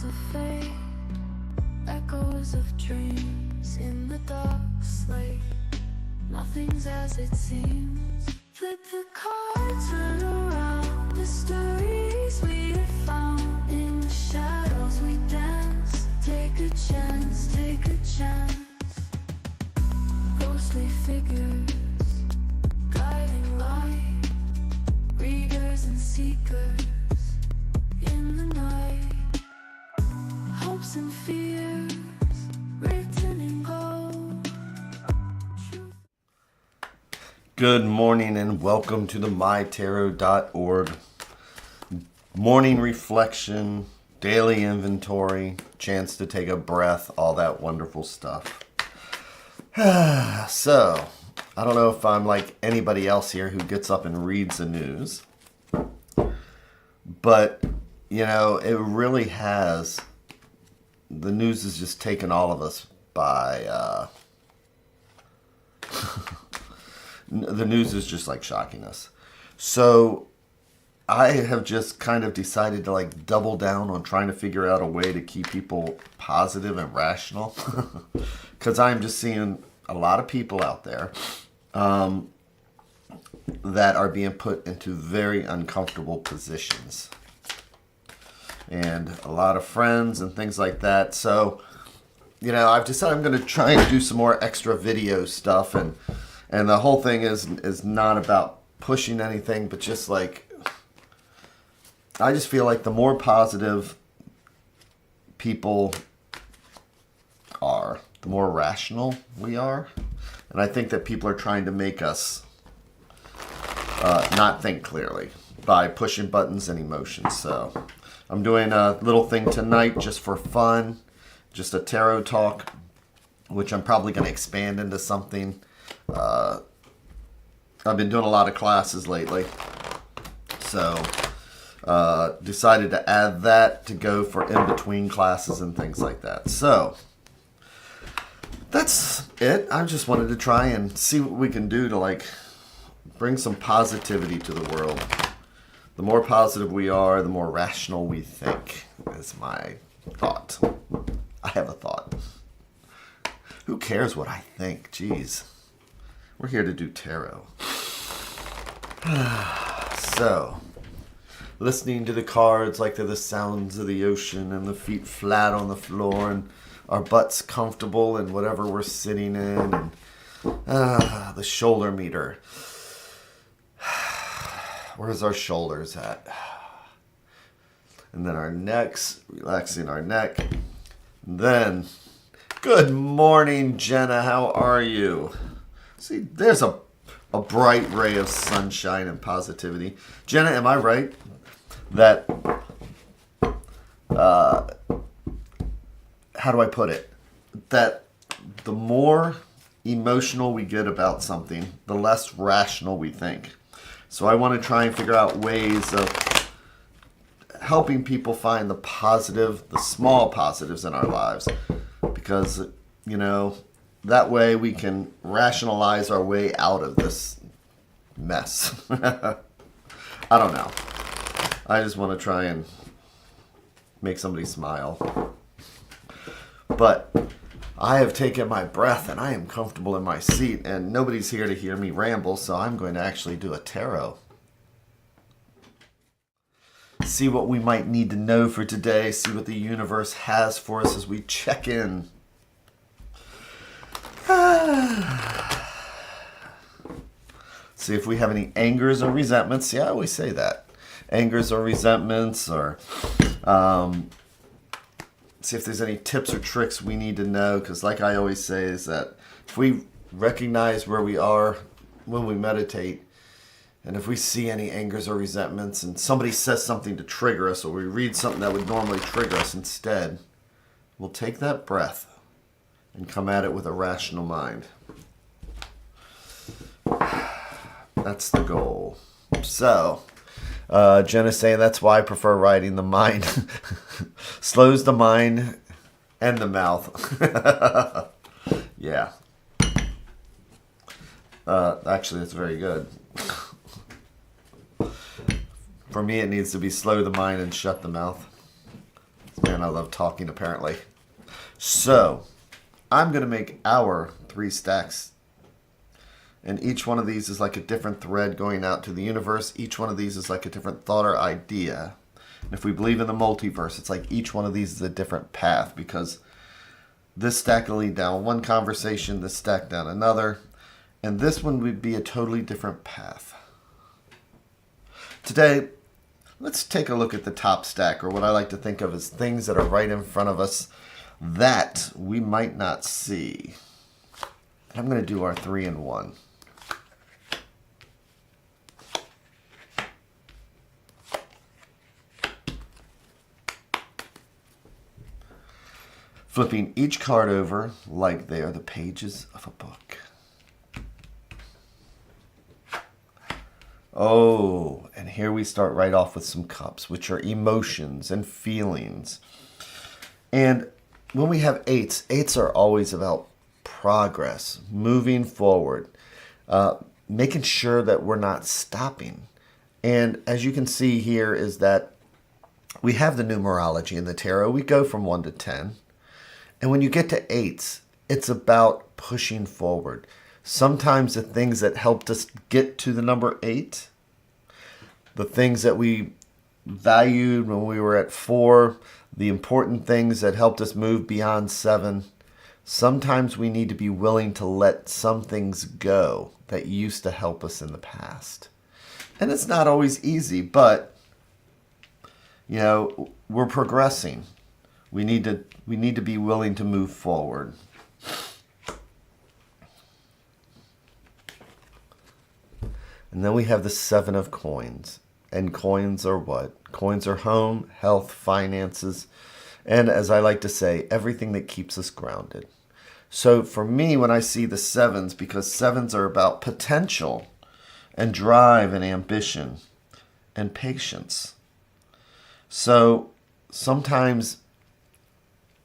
Shadows of fate, echoes of dreams in the dark slate. Nothing's as it seems. Flip the cards, turn around. Mysteries we have found. In the shadows we dance. Take a chance, take a chance. Ghostly figures, guiding light. Readers and seekers in the night. Hopes and fears written in gold. Good morning and welcome to the MyTarot.org morning reflection, daily inventory, chance to take a breath, all that wonderful stuff. So, I don't know if I'm like anybody else here who gets up and reads the news, but, you know, it really has, the news has just taken all of us by, the news is just like shocking us. So I have just kind of decided to like double down on trying to figure out a way to keep people positive and rational. Because I'm just seeing a lot of people out there that are being put into very uncomfortable positions. And a lot of friends and things like that. So, you know, I've decided I'm going to try and do some more extra video stuff. And the whole thing is not about pushing anything, but just like, I just feel like the more positive people are, the more rational we are. And I think that people are trying to make us not think clearly by pushing buttons and emotions. So I'm doing a little thing tonight just for fun, just a tarot talk, which I'm probably going to expand into something. I've been doing a lot of classes lately, so decided to add that to go for in-between classes and things like that. So that's it. I just wanted to try and see what we can do to like bring some positivity to the world. The more positive we are, the more rational we think, is my thought. I have a thought. Who cares what I think? Jeez. We're here to do tarot. So, listening to the cards like they're the sounds of the ocean and the feet flat on the floor and our butts comfortable in whatever we're sitting in. And the shoulder meter. Where's our shoulders at? And then our necks, relaxing our neck. And then, good morning, Jenna. How are you? See, there's a bright ray of sunshine and positivity. Jenna, am I right that, how do I put it? That the more emotional we get about something, the less rational we think. So I want to try and figure out ways of helping people find the positive, the small positives in our lives. Because, you know, that way we can rationalize our way out of this mess. I don't know. I just want to try and make somebody smile. But I have taken my breath and I am comfortable in my seat and nobody's here to hear me ramble, so I'm going to actually do a tarot. See what we might need to know for today, see what the universe has for us as we check in. See if we have any angers or resentments. Yeah, I always say that. Angers or resentments, or see if there's any tips or tricks we need to know. Because like I always say is that if we recognize where we are when we meditate, and if we see any angers or resentments and somebody says something to trigger us, or we read something that would normally trigger us instead, we'll take that breath and come at it with a rational mind. That's the goal. So, Jenna's saying that's why I prefer writing. The mind slows the mind and the mouth. Yeah. Actually, that's very good. For me, it needs to be slow the mind and shut the mouth. Man, I love talking apparently. So, I'm going to make our 3 stacks. And each one of these is like a different thread going out to the universe. Each one of these is like a different thought or idea. And if we believe in the multiverse, it's like each one of these is a different path, because this stack will lead down one conversation, this stack down another, and this one would be a totally different path. Today, let's take a look at the top stack, or what I like to think of as things that are right in front of us that we might not see. I'm going to do our 3 in 1. Flipping each card over like they are the pages of a book. Oh, and here we start right off with some cups, which are emotions and feelings. And when we have 8s, 8s are always about progress, moving forward, making sure that we're not stopping. And as you can see here is that we have the numerology in the tarot. We go from 1 to 10. And when you get to 8s, it's about pushing forward. Sometimes the things that helped us get to the number 8, the things that we valued when we were at 4, the important things that helped us move beyond 7, sometimes we need to be willing to let some things go that used to help us in the past. And it's not always easy, but, we're progressing. We need to be willing to move forward. And then we have the 7 of coins. And coins are what? Coins are home, health, finances, and as I like to say, everything that keeps us grounded. So for me, when I see the 7s, because 7s are about potential and drive and ambition and patience. So sometimes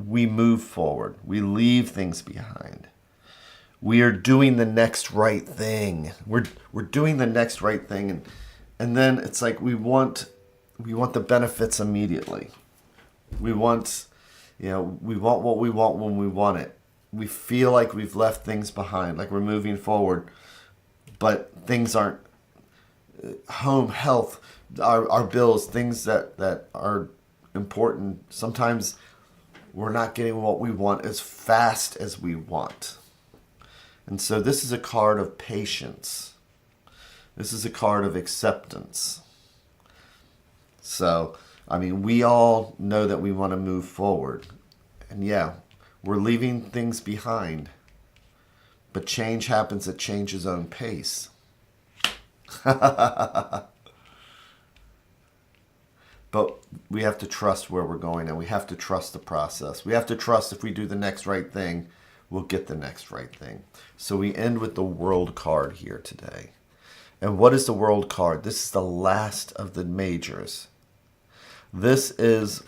we move forward. We leave things behind. We are doing the next right thing. We're doing the next right thing, and then it's like we want the benefits immediately. We want what we want when we want it. We feel like we've left things behind, like we're moving forward, but things aren't. Home, health, our bills, things that are important. Sometimes we're not getting what we want as fast as we want. And so this is a card of patience. This is a card of acceptance. So, we all know that we want to move forward. And yeah, we're leaving things behind. But change happens at change's own pace. But we have to trust where we're going, and we have to trust the process. We have to trust if we do the next right thing, we'll get the next right thing. So we end with the World card here today. And what is the World card? This is the last of the majors. This is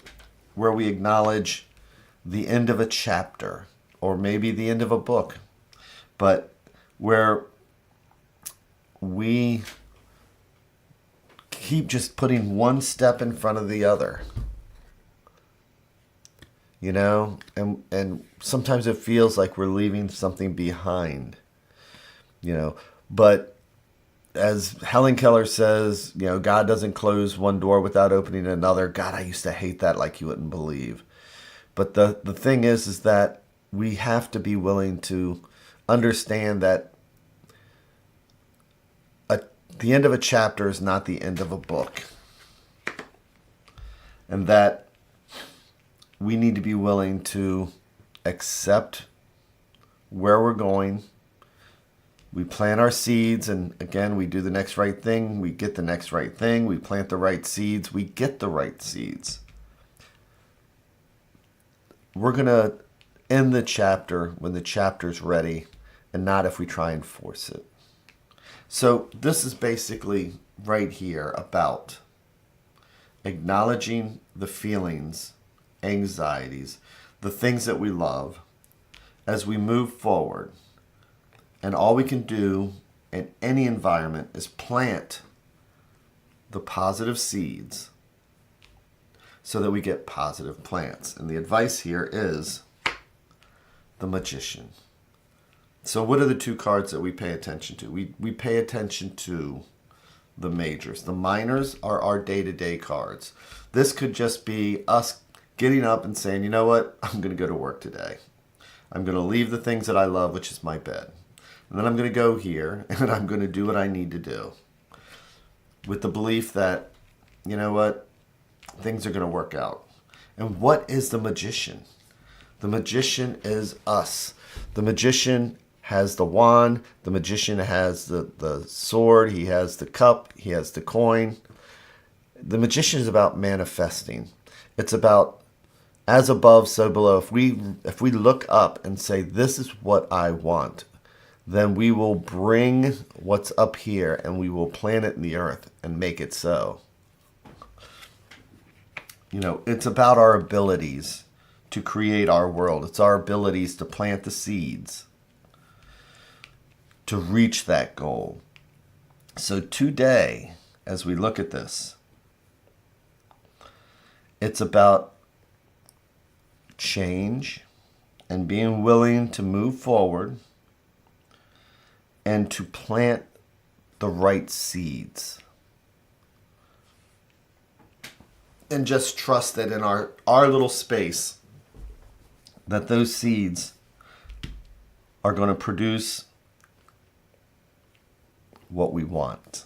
where we acknowledge the end of a chapter, or maybe the end of a book, but where we keep just putting one step in front of the other. And sometimes it feels like we're leaving something behind. But as Helen Keller says, God doesn't close one door without opening another. God, I used to hate that like you wouldn't believe. But the thing is that we have to be willing to understand that the end of a chapter is not the end of a book. And that we need to be willing to accept where we're going. We plant our seeds, and again, we do the next right thing. We get the next right thing. We plant the right seeds. We get the right seeds. We're going to end the chapter when the chapter's ready, and not if we try and force it. So this is basically right here about acknowledging the feelings, anxieties, the things that we love as we move forward. And all we can do in any environment is plant the positive seeds so that we get positive plants. And the advice here is the Magician. So what are the two cards that we pay attention to? We pay attention to the majors. The minors are our day-to-day cards. This could just be us getting up and saying, you know what, I'm going to go to work today. I'm going to leave the things that I love, which is my bed. And then I'm going to go here and I'm going to do what I need to do. With the belief that, you know what, things are going to work out. And what is the Magician? The Magician is us. The Magician has the wand. The Magician has the sword. He has the cup. He has the coin. The Magician is about manifesting. It's about as above, so below. If we look up and say, this is what I want, then we will bring what's up here and we will plant it in the earth and make it so. You know, it's about our abilities to create our world. It's our abilities to plant the seeds to reach that goal. So today, as we look at this, it's about change and being willing to move forward and to plant the right seeds. And just trust that in our little space, that those seeds are going to produce what we want,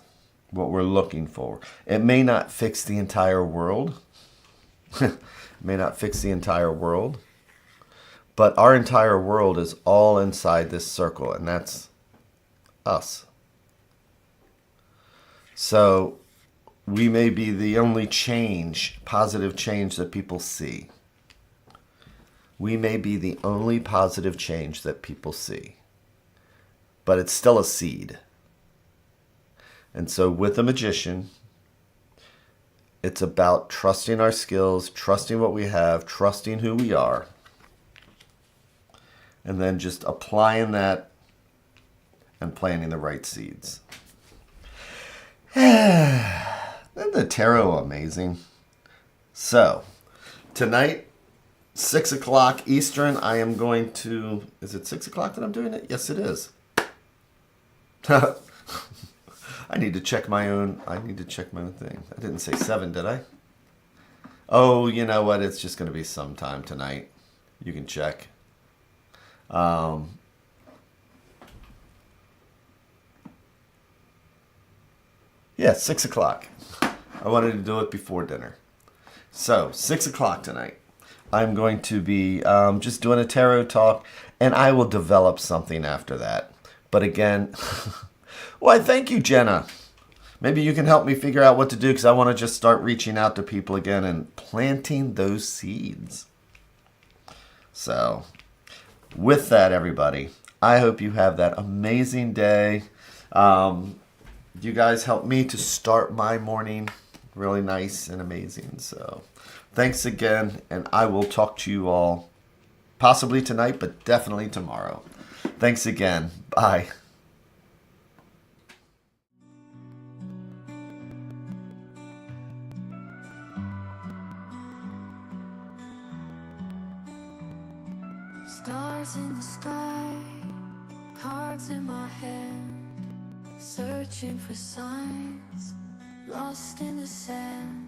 what we're looking for. It may not fix the entire world. It may not fix the entire world. But our entire world is all inside this circle, and that's us. So we may be the only change, positive change that people see. We may be the only positive change that people see. But it's still a seed. And so with the Magician, it's about trusting our skills, trusting what we have, trusting who we are, and then just applying that and planting the right seeds. Isn't the tarot amazing? So, tonight, 6 o'clock Eastern, I am going to... Is it 6 o'clock that I'm doing it? Yes, it is. I need to check my own thing. I didn't say 7, did I? Oh, you know what? It's just going to be sometime tonight. You can check. Yeah, 6 o'clock. I wanted to do it before dinner. So, 6 o'clock tonight. I'm going to be just doing a tarot talk, and I will develop something after that. But again, why, thank you, Jenna. Maybe you can help me figure out what to do, because I want to just start reaching out to people again and planting those seeds. So, with that, everybody, I hope you have that amazing day. You guys helped me to start my morning really nice and amazing. So, thanks again, and I will talk to you all possibly tonight, but definitely tomorrow. Thanks again. Bye. Stars in the sky, cards in my hand, searching for signs, lost in the sand.